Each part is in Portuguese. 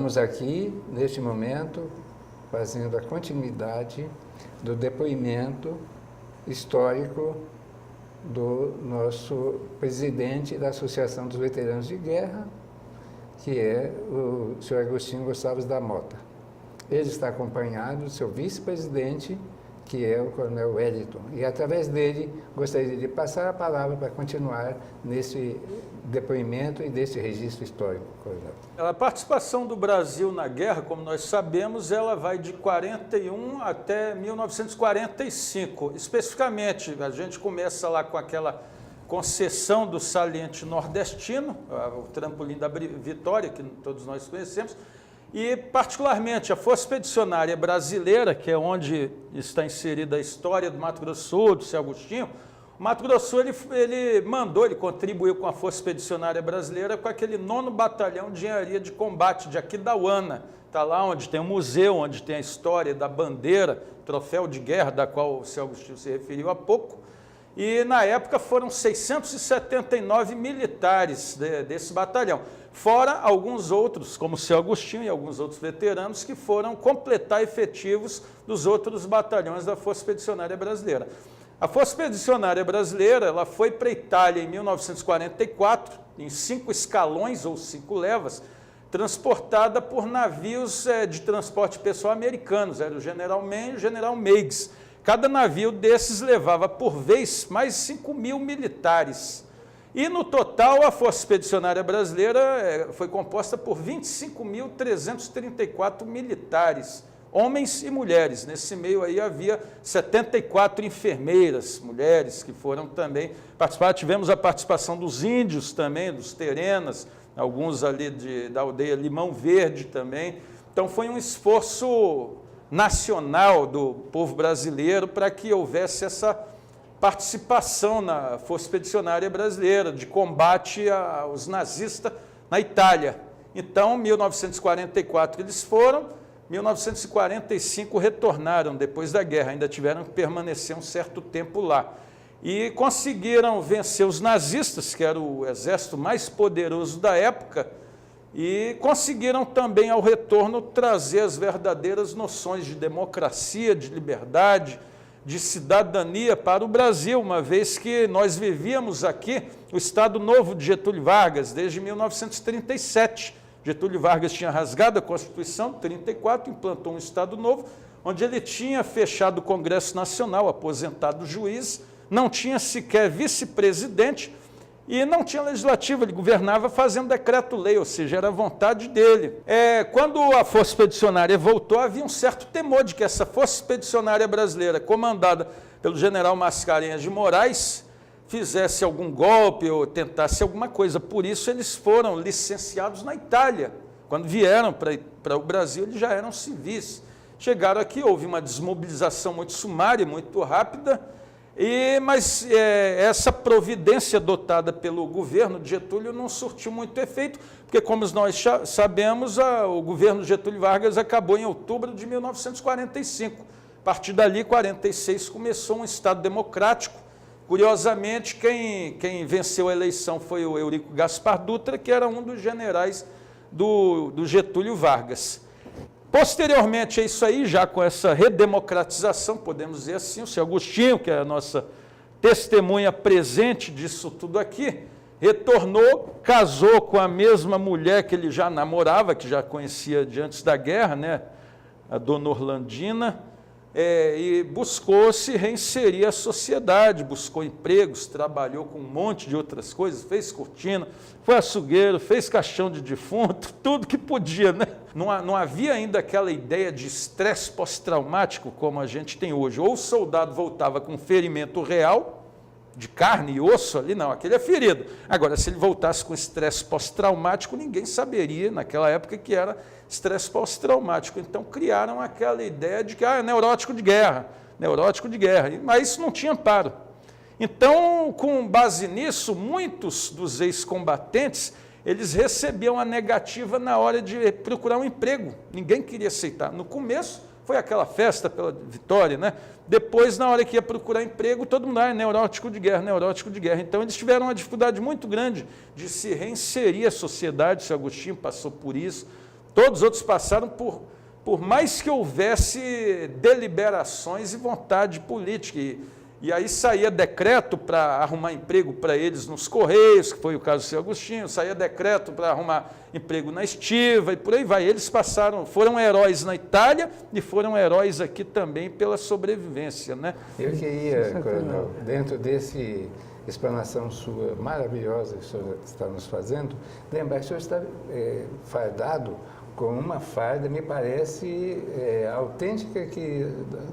Estamos aqui, neste momento, fazendo a continuidade do depoimento histórico do nosso presidente da Associação dos Veteranos de Guerra, que é o senhor Agostinho Gonçalves da Mota. Ele está acompanhado do seu vice-presidente, que é o coronel Wellington. E, através dele, gostaria de passar a palavra para continuar nesse depoimento e desse registro histórico, coronel. A participação do Brasil na guerra, como nós sabemos, ela vai de 41 até 1945. Especificamente, a gente começa lá com aquela concessão do saliente nordestino, o trampolim da Vitória, que todos nós conhecemos, e, particularmente, a Força Expedicionária Brasileira, que é onde está inserida a história do Mato Grosso do Sul, do Seu Agostinho. O Mato Grosso do Sul, ele contribuiu com a Força Expedicionária Brasileira com aquele 9º Batalhão de Engenharia de Combate de Aquidauana. Está lá onde tem o museu, onde tem a história da bandeira, troféu de guerra, da qual o Seu Agostinho se referiu há pouco. E, na época, foram 679 militares desse batalhão, fora alguns outros, como o Seu Agostinho e alguns outros veteranos, que foram completar efetivos dos outros batalhões da Força Expedicionária Brasileira. A Força Expedicionária Brasileira ela foi para a Itália em 1944, em 5 escalões ou 5 levas, transportada por navios de transporte pessoal americanos, era o General Mann e o General Meigs. Cada navio desses levava, por vez, mais 5.000 militares. E, no total, a Força Expedicionária Brasileira foi composta por 25.334 militares, homens e mulheres. Nesse meio aí havia 74 enfermeiras, mulheres, que foram também participar. Tivemos a participação dos índios também, dos terenas, alguns ali da aldeia Limão Verde também. Então, foi um esforço nacional do povo brasileiro para que houvesse essa participação na Força Expedicionária Brasileira de combate aos nazistas na Itália. Então, em 1944 eles foram, 1945 retornaram depois da guerra, ainda tiveram que permanecer um certo tempo lá. E conseguiram vencer os nazistas, que era o exército mais poderoso da época, e conseguiram também, ao retorno, trazer as verdadeiras noções de democracia, de liberdade, de cidadania para o Brasil, uma vez que nós vivíamos aqui o Estado Novo de Getúlio Vargas, desde 1937. Getúlio Vargas tinha rasgado a Constituição de 1934, implantou um Estado Novo, onde ele tinha fechado o Congresso Nacional, aposentado o juiz, não tinha sequer vice-presidente, e não tinha legislativo, ele governava fazendo decreto-lei, ou seja, era a vontade dele. Quando a Força Expedicionária voltou, havia um certo temor de que essa Força Expedicionária Brasileira, comandada pelo general Mascarenhas de Moraes, fizesse algum golpe ou tentasse alguma coisa. Por isso, eles foram licenciados na Itália. Quando vieram para o Brasil, eles já eram civis. Chegaram aqui, houve uma desmobilização muito sumária, muito rápida, mas essa providência adotada pelo governo de Getúlio não surtiu muito efeito, porque, como nós sabemos, o governo de Getúlio Vargas acabou em outubro de 1945. A partir dali, 46, começou um Estado democrático. Curiosamente, quem venceu a eleição foi o Eurico Gaspar Dutra, que era um dos generais do Getúlio Vargas. Posteriormente a isso aí, já com essa redemocratização, podemos dizer assim, o Seu Agostinho, que é a nossa testemunha presente disso tudo aqui, retornou, casou com a mesma mulher que ele já namorava, que já conhecia de antes da guerra, né, a dona Orlandina, e buscou se reinserir à sociedade, buscou empregos, trabalhou com um monte de outras coisas, fez cortina, foi açougueiro, fez caixão de defunto, tudo que podia, né? Não havia ainda aquela ideia de estresse pós-traumático como a gente tem hoje. Ou o soldado voltava com ferimento real, de carne e osso ali, não, aquele é ferido. Agora, se ele voltasse com estresse pós-traumático, ninguém saberia, naquela época, que era estresse pós-traumático. Então, criaram aquela ideia de que, neurótico de guerra, mas isso não tinha amparo. Então, com base nisso, muitos dos ex-combatentes, eles recebiam a negativa na hora de procurar um emprego. Ninguém queria aceitar. No começo, foi aquela festa pela vitória, né? Depois, na hora que ia procurar emprego, todo mundo, neurótico de guerra, neurótico de guerra. Então, eles tiveram uma dificuldade muito grande de se reinserir à sociedade. O Seu Agostinho passou por isso, Todos os outros passaram por mais que houvesse deliberações e vontade política. E aí saía decreto para arrumar emprego para eles nos Correios, que foi o caso do seu Agostinho, saía decreto para arrumar emprego na Estiva, e por aí vai. Eles foram heróis na Itália e foram heróis aqui também pela sobrevivência, né? Eu queria, Coronel, dentro desse explanação sua maravilhosa que o senhor está nos fazendo, lembrar que o senhor está fardado com uma farda, me parece, autêntica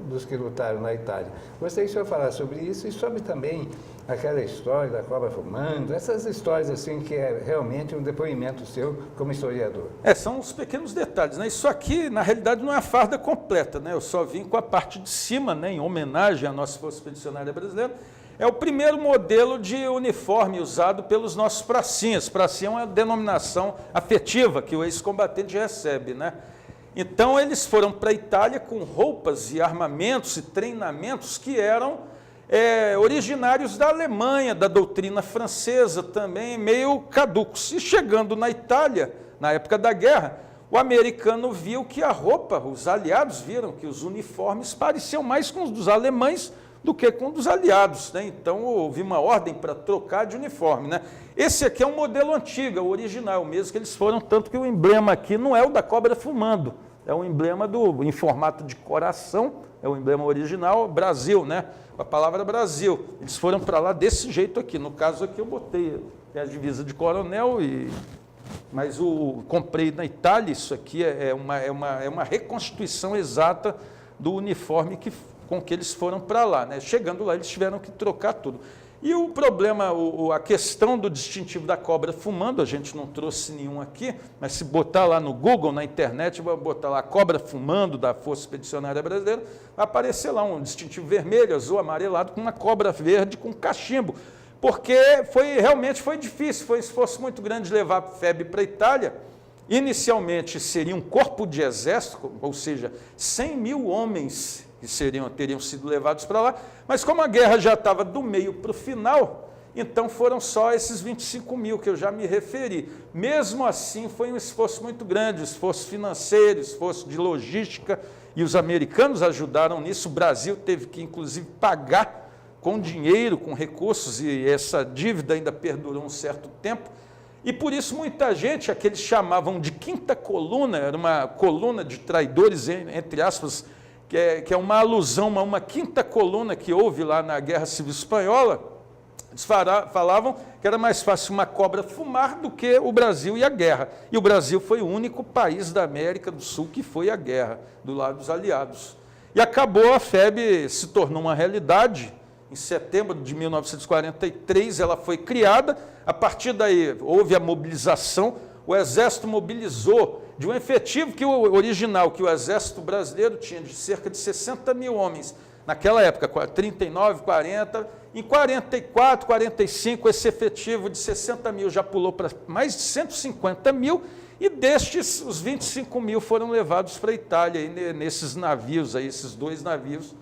dos que lutaram na Itália. Gostaria que o senhor falasse sobre isso e sobre também aquela história da cobra fumando, essas histórias assim que é realmente um depoimento seu como historiador. São os pequenos detalhes, né? Isso aqui, na realidade, não é a farda completa, né? Eu só vim com a parte de cima, né, em homenagem à nossa Força Expedicionária Brasileira. É o primeiro modelo de uniforme usado pelos nossos pracinhas. Pracinha é uma denominação afetiva que o ex-combatente recebe, né? Então, eles foram para a Itália com roupas e armamentos e treinamentos que eram originários da Alemanha, da doutrina francesa também, meio caducos. E chegando na Itália, na época da guerra, o americano viu que a roupa, os aliados viram que os uniformes pareciam mais com os dos alemães do que com dos aliados, né? Então houve uma ordem para trocar de uniforme, né? Esse aqui é um modelo antigo, é o original, o mesmo que eles foram, tanto que o emblema aqui não é o da cobra fumando, é um emblema em formato de coração, é o emblema original, Brasil, né? A palavra Brasil. Eles foram para lá desse jeito aqui. No caso aqui eu botei a divisa de coronel, mas comprei na Itália. Isso aqui é uma reconstituição exata do uniforme com que eles foram para lá, né? Chegando lá, eles tiveram que trocar tudo. E o problema, a questão do distintivo da cobra fumando, a gente não trouxe nenhum aqui, mas se botar lá no Google, na internet, vou botar lá cobra fumando da Força Expedicionária Brasileira, vai aparecer lá um distintivo vermelho, azul, amarelado, com uma cobra verde com cachimbo, porque realmente foi difícil, foi um esforço muito grande levar a FEB para a Itália. Inicialmente seria um corpo de exército, ou seja, 100 mil homens que teriam sido levados para lá, mas como a guerra já estava do meio para o final, então foram só esses 25 mil que eu já me referi. Mesmo assim, foi um esforço muito grande, esforço financeiro, esforço de logística, e os americanos ajudaram nisso. O Brasil teve que, inclusive, pagar com dinheiro, com recursos, e essa dívida ainda perdurou um certo tempo. E por isso muita gente, aqueles chamavam de quinta coluna, era uma coluna de traidores, entre aspas, que é uma alusão a uma quinta coluna que houve lá na Guerra Civil Espanhola. Eles falavam que era mais fácil uma cobra fumar do que o Brasil e a guerra. E o Brasil foi o único país da América do Sul que foi à guerra, do lado dos aliados. E acabou, a FEB se tornou uma realidade. Em setembro de 1943, ela foi criada. A partir daí, houve a mobilização. O Exército mobilizou de um efetivo original que o Exército brasileiro tinha de cerca de 60 mil homens. Naquela época, 39, 40, em 44, 45, esse efetivo de 60 mil já pulou para mais de 150 mil, e destes, os 25 mil foram levados para a Itália, nesses navios, esses 2 navios,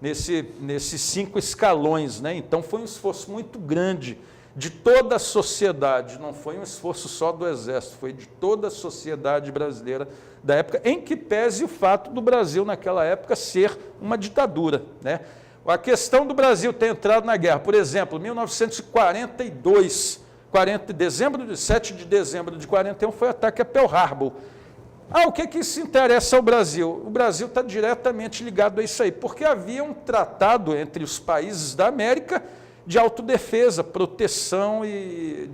nesses 5 escalões, né? Então foi um esforço muito grande de toda a sociedade, não foi um esforço só do Exército, foi de toda a sociedade brasileira da época, em que pese o fato do Brasil, naquela época, ser uma ditadura, né? A questão do Brasil ter entrado na guerra, por exemplo, 1942, 7 de dezembro de 41, foi o ataque a Pearl Harbor. O que isso interessa ao Brasil? O Brasil está diretamente ligado a isso aí, porque havia um tratado entre os países da América de autodefesa, proteção e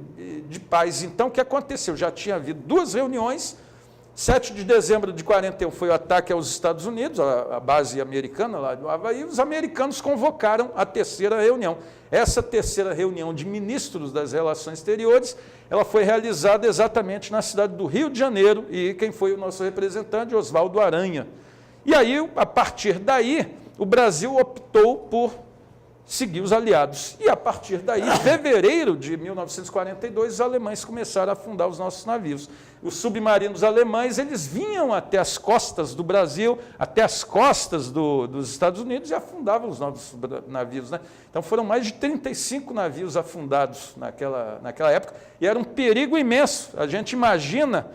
de paz. Então, o que aconteceu? Já tinha havido 2 reuniões. 7 de dezembro de 41 foi o ataque aos Estados Unidos, a base americana lá do Havaí, e os americanos convocaram a 3ª reunião. Essa 3ª reunião de ministros das relações exteriores, ela foi realizada exatamente na cidade do Rio de Janeiro, e quem foi o nosso representante? Oswaldo Aranha. E aí, a partir daí, o Brasil optou por seguir os aliados. E a partir daí, em fevereiro de 1942, os alemães começaram a afundar os nossos navios. Os submarinos alemães, eles vinham até as costas do Brasil, até as costas dos Estados Unidos, e afundavam os nossos navios, né? Então foram mais de 35 navios afundados naquela época, e era um perigo imenso. A gente imagina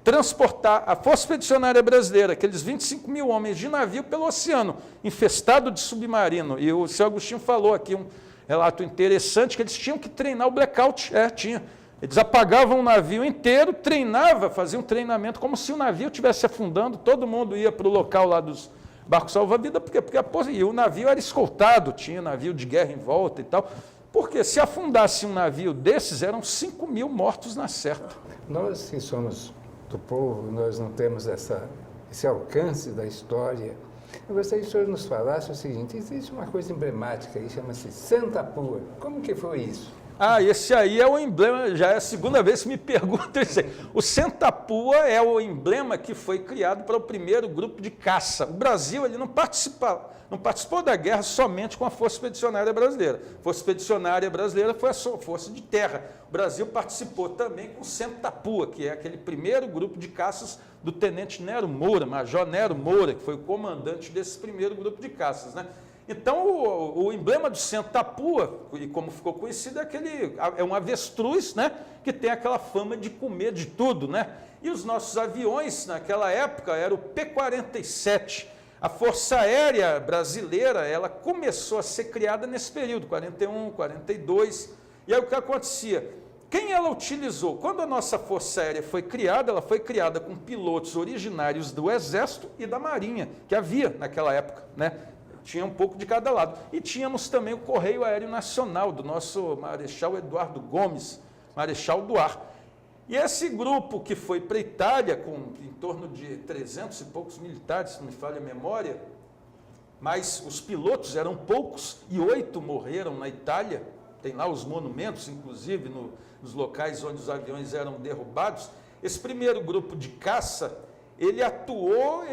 transportar a Força Expedicionária Brasileira, aqueles 25 mil homens de navio pelo oceano, infestado de submarino. E o senhor Agostinho falou aqui um relato interessante, que eles tinham que treinar o blackout. Tinha. Eles apagavam o navio inteiro, faziam um treinamento como se o navio estivesse afundando, todo mundo ia para o local lá dos barcos salva-vida, porque e o navio era escoltado, tinha navio de guerra em volta e tal. Porque se afundasse um navio desses, eram 5 mil mortos na certa. Nós que somos do povo, nós não temos esse alcance da história. Eu gostaria que o senhor nos falasse o seguinte: existe uma coisa emblemática aí, chama-se Santa Pua. Como que foi isso? Esse aí é o emblema, já é a segunda vez que me perguntam isso aí. O Santa Pua é o emblema que foi criado para o primeiro grupo de caça. O Brasil ele não participou da guerra somente com a Força Expedicionária Brasileira. A Força Expedicionária Brasileira foi a sua força de terra. O Brasil participou também com o Santa Pua, que é aquele primeiro grupo de caças do tenente Nero Moura, Major Nero Moura, que foi o comandante desse primeiro grupo de caças, né? Então, o emblema do Santa Pua, e como ficou conhecido, é um avestruz, né, que tem aquela fama de comer de tudo, né? E os nossos aviões, naquela época, era o P-47. A Força Aérea Brasileira, ela começou a ser criada nesse período, 41, 42. E aí o que acontecia? Quem ela utilizou? Quando a nossa Força Aérea foi criada, ela foi criada com pilotos originários do Exército e da Marinha, que havia naquela época, né? Tinha um pouco de cada lado. E tínhamos também o Correio Aéreo Nacional, do nosso Marechal Eduardo Gomes, Marechal do Ar. E esse grupo que foi para a Itália, com em torno de 300 e poucos militares, se não me falha a memória, mas os pilotos eram poucos e 8 morreram na Itália. Tem lá os monumentos, inclusive, nos locais onde os aviões eram derrubados. Esse primeiro grupo de caça, ele atuou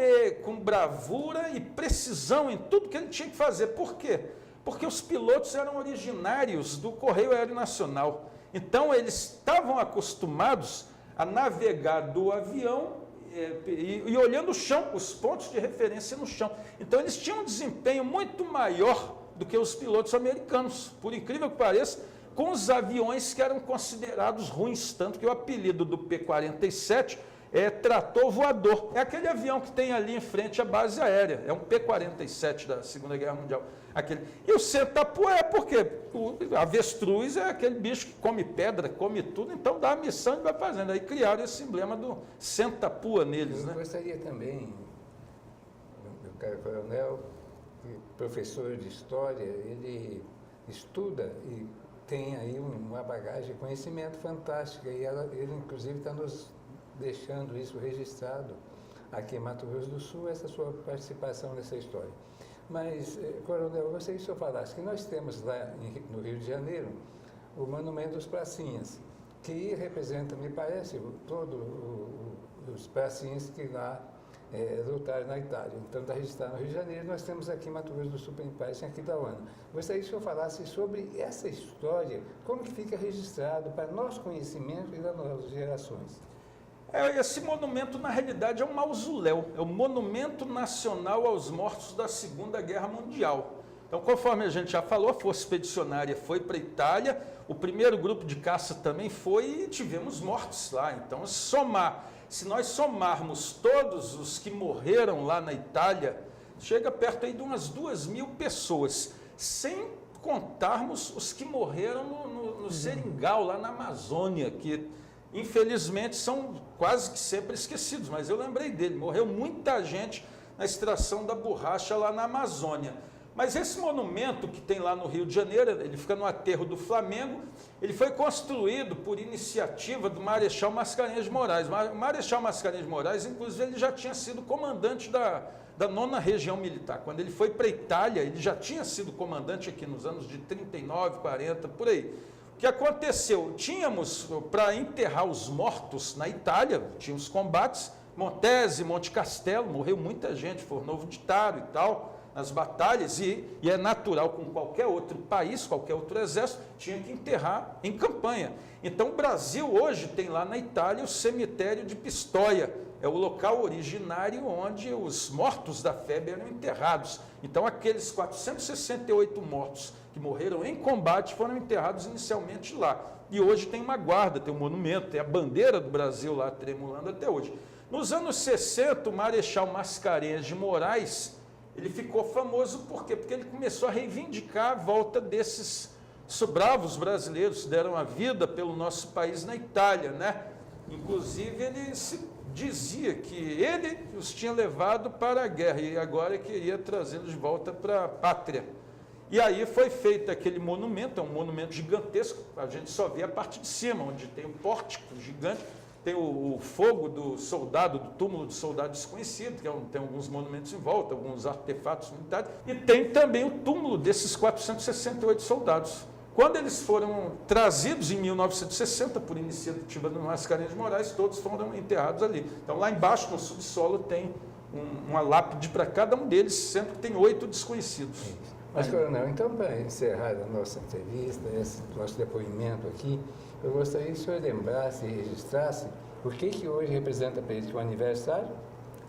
com bravura e precisão em tudo que ele tinha que fazer. Por quê? Porque os pilotos eram originários do Correio Aéreo Nacional. Então, eles estavam acostumados a navegar do avião e olhando o chão, os pontos de referência no chão. Então, eles tinham um desempenho muito maior do que os pilotos americanos, por incrível que pareça, com os aviões que eram considerados ruins, tanto que o apelido do P-47 é trator voador. É aquele avião que tem ali em frente à base aérea. É um P-47 da Segunda Guerra Mundial. E o Santa Pua porque o avestruz é aquele bicho que come pedra, come tudo, então dá a missão e vai fazendo. Aí criaram esse emblema do Santa Pua neles. Eu gostaria também, meu caro coronel, professor de história, ele estuda e tem aí uma bagagem de conhecimento fantástica. E ele inclusive, está nos deixando isso registrado aqui em Mato Grosso do Sul, essa sua participação nessa história. Mas, coronel, eu gostaria que o senhor falasse que nós temos lá no Rio de Janeiro o Monumento dos Pracinhas, que representa, me parece, todos os pracinhas que lá lutaram na Itália. Então, está registrado no Rio de Janeiro. Nós temos aqui em Mato Grosso do Sul, em Paz, em Aquidauana. Gostaria que o senhor falasse sobre essa história, como que fica registrado para nosso conhecimento e das novas gerações. Esse monumento, na realidade, é um mausoléu, é o Monumento Nacional aos Mortos da Segunda Guerra Mundial. Então, conforme a gente já falou, a Força Expedicionária foi para a Itália, o primeiro grupo de caça também foi e tivemos mortes lá. Então, se nós somarmos todos os que morreram lá na Itália, chega perto aí de umas 2.000 pessoas, sem contarmos os que morreram no Seringal, lá na Amazônia, que infelizmente são quase que sempre esquecidos, mas eu lembrei dele, morreu muita gente na extração da borracha lá na Amazônia. Mas esse monumento que tem lá no Rio de Janeiro, ele fica no aterro do Flamengo, ele foi construído por iniciativa do Marechal Mascarenhas de Moraes. O Marechal Mascarenhas de Moraes, inclusive, ele já tinha sido comandante da 9ª Região Militar. Quando ele foi para a Itália, ele já tinha sido comandante aqui nos anos de 39, 40, por aí. O que aconteceu? Tínhamos, para enterrar os mortos na Itália, tinha os combates, Montese, Monte Castelo, morreu muita gente, Fornovo de Taro e tal, nas batalhas, e é natural com qualquer outro país, qualquer outro exército, tinha que enterrar em campanha. Então o Brasil hoje tem lá na Itália o cemitério de Pistoia, é o local originário onde os mortos da FEB eram enterrados. Então, aqueles 468 mortos que morreram em combate foram enterrados inicialmente lá. E hoje tem uma guarda, tem um monumento, tem a bandeira do Brasil lá tremulando até hoje. Nos anos 60, o Marechal Mascarenhas de Moraes, ele ficou famoso por quê? Porque ele começou a reivindicar a volta desses bravos brasileiros que deram a vida pelo nosso país na Itália, né? Inclusive, ele se dizia que ele os tinha levado para a guerra e agora queria trazê-los de volta para a pátria. E aí foi feito aquele monumento, é um monumento gigantesco, a gente só vê a parte de cima, onde tem um pórtico gigante, tem o fogo do soldado, do túmulo do soldado desconhecido, que tem alguns monumentos em volta, alguns artefatos militares, e tem também o túmulo desses 468 soldados. Quando eles foram trazidos em 1960, por iniciativa do Mascarenhas de Moraes, todos foram enterrados ali. Então, lá embaixo, no subsolo, tem uma lápide para cada um deles, sendo que tem 8 desconhecidos. Mas, coronel, então, para encerrar a nossa entrevista, esse nosso depoimento aqui, eu gostaria que o senhor lembrasse e registrasse o que hoje representa para ele o aniversário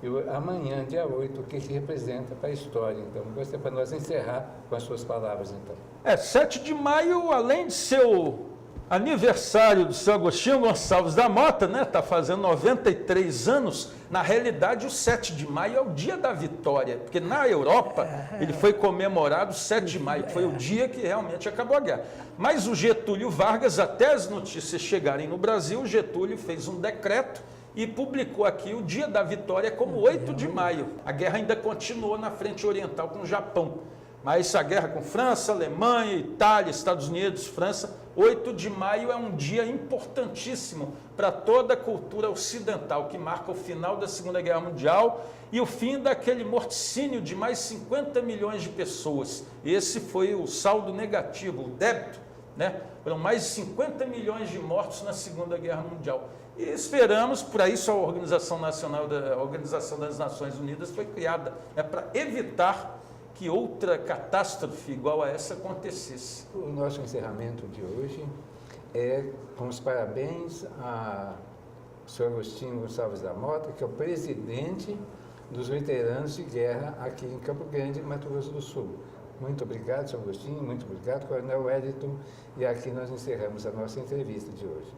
e amanhã, dia 8, o que representa para a história. Então, eu gostaria para nós encerrar com as suas palavras, então. 7 de maio, além de ser o aniversário do seu Agostinho Gonçalves da Mota, né? Está fazendo 93 anos. Na realidade, o 7 de maio é o dia da vitória, porque na Europa ele foi comemorado 7 de maio, que foi o dia que realmente acabou a guerra. Mas o Getúlio Vargas, até as notícias chegarem no Brasil, o Getúlio fez um decreto e publicou aqui o dia da vitória como 8 de maio. A guerra ainda continuou na frente oriental com o Japão. Mas a guerra com França, Alemanha, Itália, Estados Unidos, França, 8 de maio é um dia importantíssimo para toda a cultura ocidental, que marca o final da Segunda Guerra Mundial e o fim daquele morticínio de mais 50 milhões de pessoas. Esse foi o saldo negativo, o débito, né? Foram mais de 50 milhões de mortos na Segunda Guerra Mundial. E esperamos, por isso a Organização das Nações Unidas foi criada, para evitar que outra catástrofe igual a essa acontecesse. O nosso encerramento de hoje é com os parabéns ao senhor Agostinho Gonçalves da Mota, que é o presidente dos veteranos de guerra aqui em Campo Grande, Mato Grosso do Sul. Muito obrigado, senhor Agostinho, muito obrigado, coronel Wellington, e aqui nós encerramos a nossa entrevista de hoje.